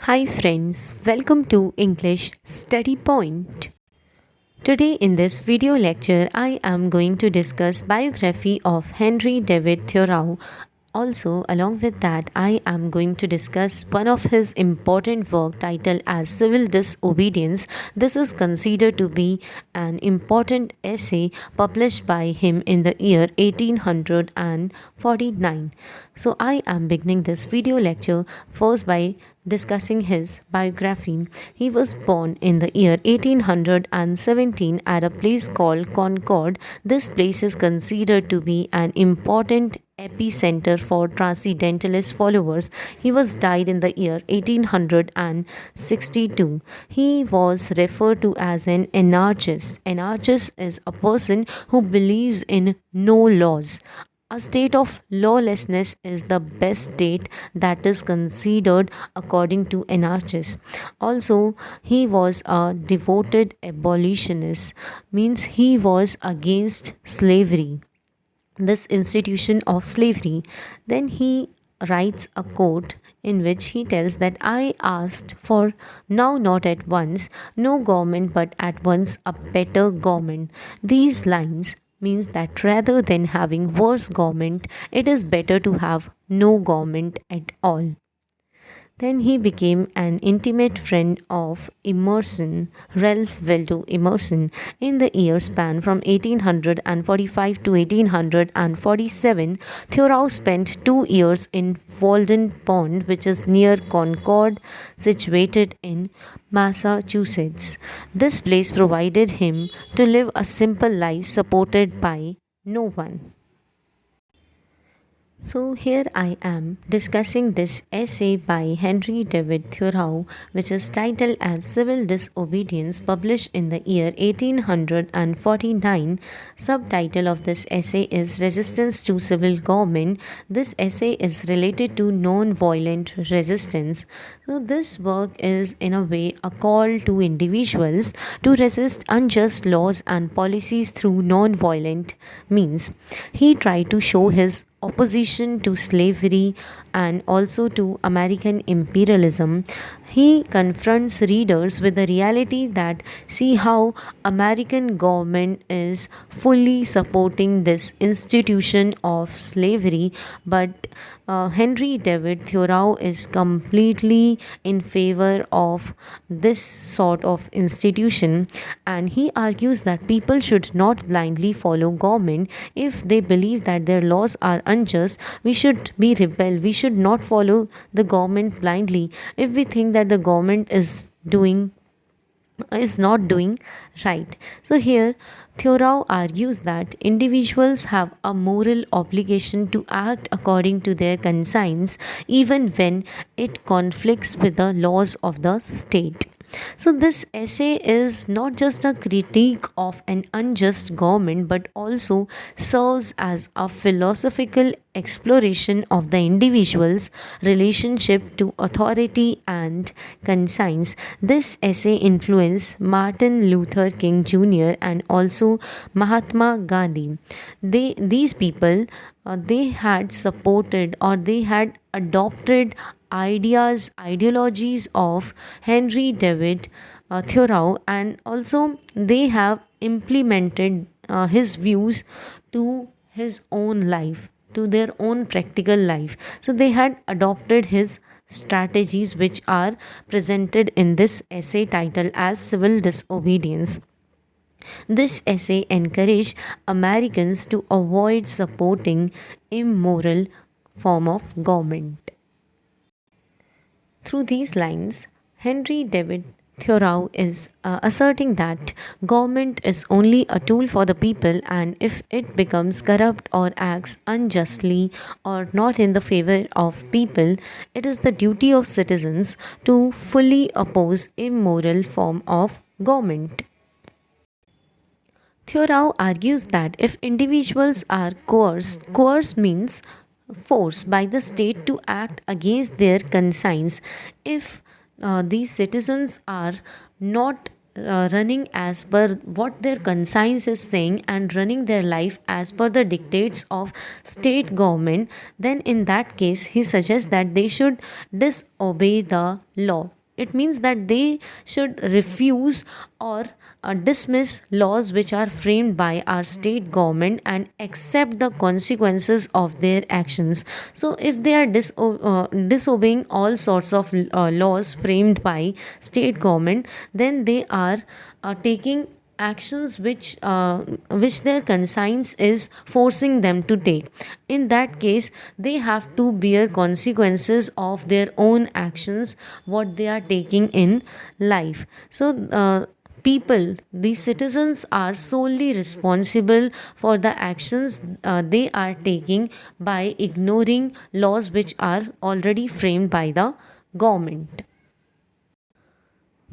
Hi friends, welcome to English Study Point. Today in this video lecture I am going to discuss biography of Henry David Thoreau. Also, along with that, I am going to discuss one of his important work titled as Civil Disobedience. This is considered to be an important essay published by him in the year 1849. So I am beginning this video lecture first by discussing his biography. He was born in the year 1817 at a place called Concord. This place is considered to be an important epicenter for transcendentalist followers. He was died in the year 1862. He was referred to as an anarchist. Anarchist is a person who believes in no laws. A state of lawlessness is the best state that is considered according to anarchists. Also, he was a devoted abolitionist, means he was against slavery, this institution of slavery. Then he writes a quote in which he tells that I asked for now not at once no government but at once a better government. These lines means that rather than having worse government, it is better to have no government at all. Then he became an intimate friend of Emerson, Ralph Waldo Emerson, in the year span from 1845 to 1847. Thoreau spent 2 years in Walden Pond, which is near Concord, situated in Massachusetts. This place provided him to live a simple life supported by no one. So, here I am discussing this essay by Henry David Thoreau, which is titled as Civil Disobedience, published in the year 1849. Subtitle of this essay is Resistance to Civil Government. This essay is related to non-violent resistance. So, this work is in a way a call to individuals to resist unjust laws and policies through non-violent means. He tried to show his opposition to slavery and also to American imperialism. He confronts readers with the reality that see how American government is fully supporting this institution of slavery, but Henry David Thoreau is completely in favor of this sort of institution, and he argues that people should not blindly follow government. If they believe that their laws are unjust, we should be rebel. We should not follow the government blindly. If we think that the government is not doing right. So here Thoreau argues that individuals have a moral obligation to act according to their conscience even when it conflicts with the laws of the state. So, this essay is not just a critique of an unjust government but also serves as a philosophical exploration of the individual's relationship to authority and conscience. This essay influenced Martin Luther King Jr. and also Mahatma Gandhi. These people they had supported or they had adopted ideologies of Henry David Thoreau, and also they have implemented his views to his own life, to their own practical life. So they had adopted his strategies, which are presented in this essay titled as Civil Disobedience. This essay encouraged Americans to avoid supporting immoral form of government. Through these lines, Henry David Thoreau is asserting that government is only a tool for the people, and if it becomes corrupt or acts unjustly or not in the favor of people, it is the duty of citizens to fully oppose immoral form of government. Thoreau argues that if individuals are coerced means forced by the state to act against their conscience. If these citizens are not running as per what their conscience is saying and running their life as per the dictates of state government, then in that case he suggests that they should disobey the law. it means that they should refuse or dismiss laws which are framed by our state government and accept the consequences of their actions. So if they are disobeying all sorts of laws framed by state government, then they are taking actions which their conscience is forcing them to take. In that case, they have to bear consequences of their own actions, what they are taking in life. So people, the citizens, are solely responsible for the actions they are taking by ignoring laws which are already framed by the government.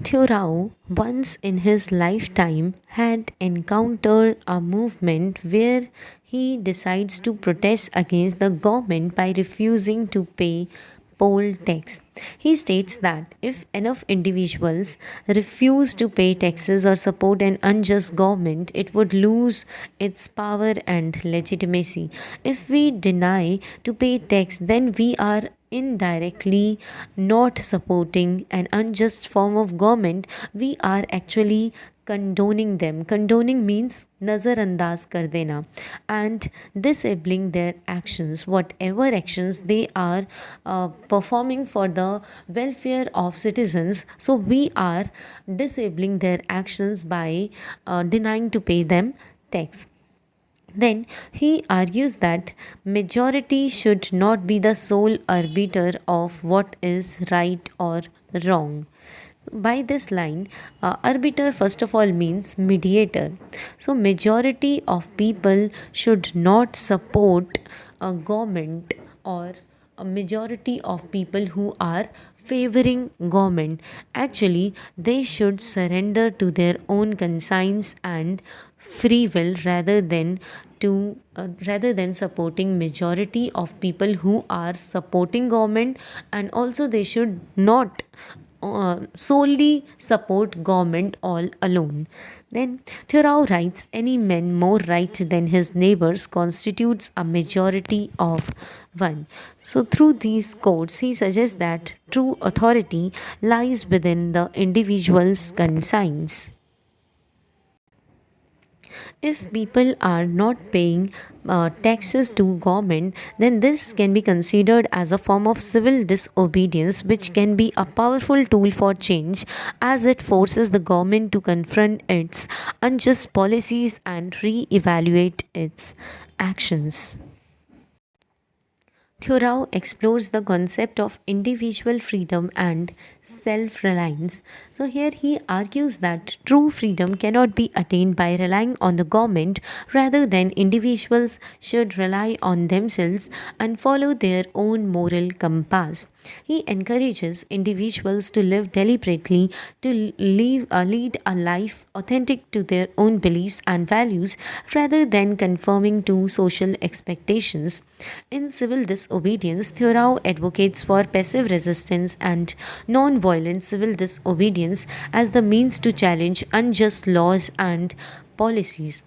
Thoreau once in his lifetime had encountered a movement where he decides to protest against the government by refusing to pay poll tax. He states that if enough individuals refuse to pay taxes or support an unjust government, it would lose its power and legitimacy. If we deny to pay tax, then we are indirectly not supporting an unjust form of government. We are actually condoning them. Condoning means nazarandaz kar dena and disabling their actions, whatever actions they are performing for the welfare of citizens. So we are disabling their actions by denying to pay them tax. Then he argues that majority should not be the sole arbiter of what is right or wrong. By this line, arbiter first of all means mediator. So, majority of people should not support a government, or a majority of people who are favoring government. Actually, they should surrender to their own conscience and free will rather than supporting majority of people who are supporting government. And also they should not solely support government all alone. Then Thoreau writes, any man more right than his neighbors constitutes a majority of one. So through these quotes, he suggests that true authority lies within the individual's conscience. If people are not paying taxes to government, then this can be considered as a form of civil disobedience, which can be a powerful tool for change as it forces the government to confront its unjust policies and re-evaluate its actions. Thoreau explores the concept of individual freedom and self reliance. So, here he argues that true freedom cannot be attained by relying on the government, rather than individuals should rely on themselves and follow their own moral compass. He encourages individuals to live deliberately, to lead a life authentic to their own beliefs and values rather than conforming to social expectations. In civil disobedience, Thoreau advocates for passive resistance and non-violent civil disobedience as the means to challenge unjust laws and policies.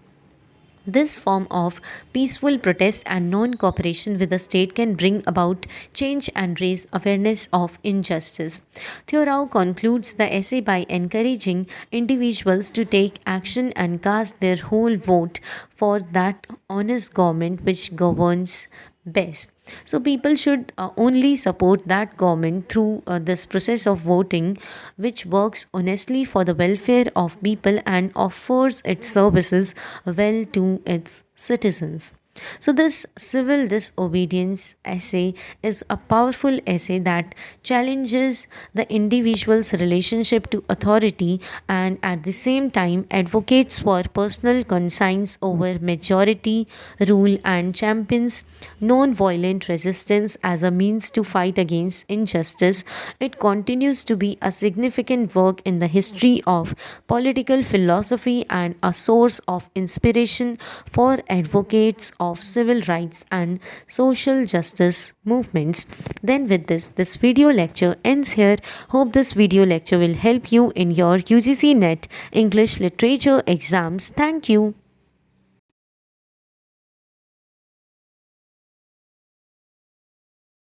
This form of peaceful protest and non cooperation with the state can bring about change and raise awareness of injustice. Thoreau concludes the essay by encouraging individuals to take action and cast their whole vote for that honest government which governs best. So people should only support that government through this process of voting, which works honestly for the welfare of people and offers its services well to its citizens. So, this civil disobedience essay is a powerful essay that challenges the individual's relationship to authority and at the same time advocates for personal conscience over majority rule and champions non-violent resistance as a means to fight against injustice. It continues to be a significant work in the history of political philosophy and a source of inspiration for advocates of civil rights and social justice movements. Then with this video lecture ends here. Hope this video lecture will help you in your UGC NET English literature exams. Thank you.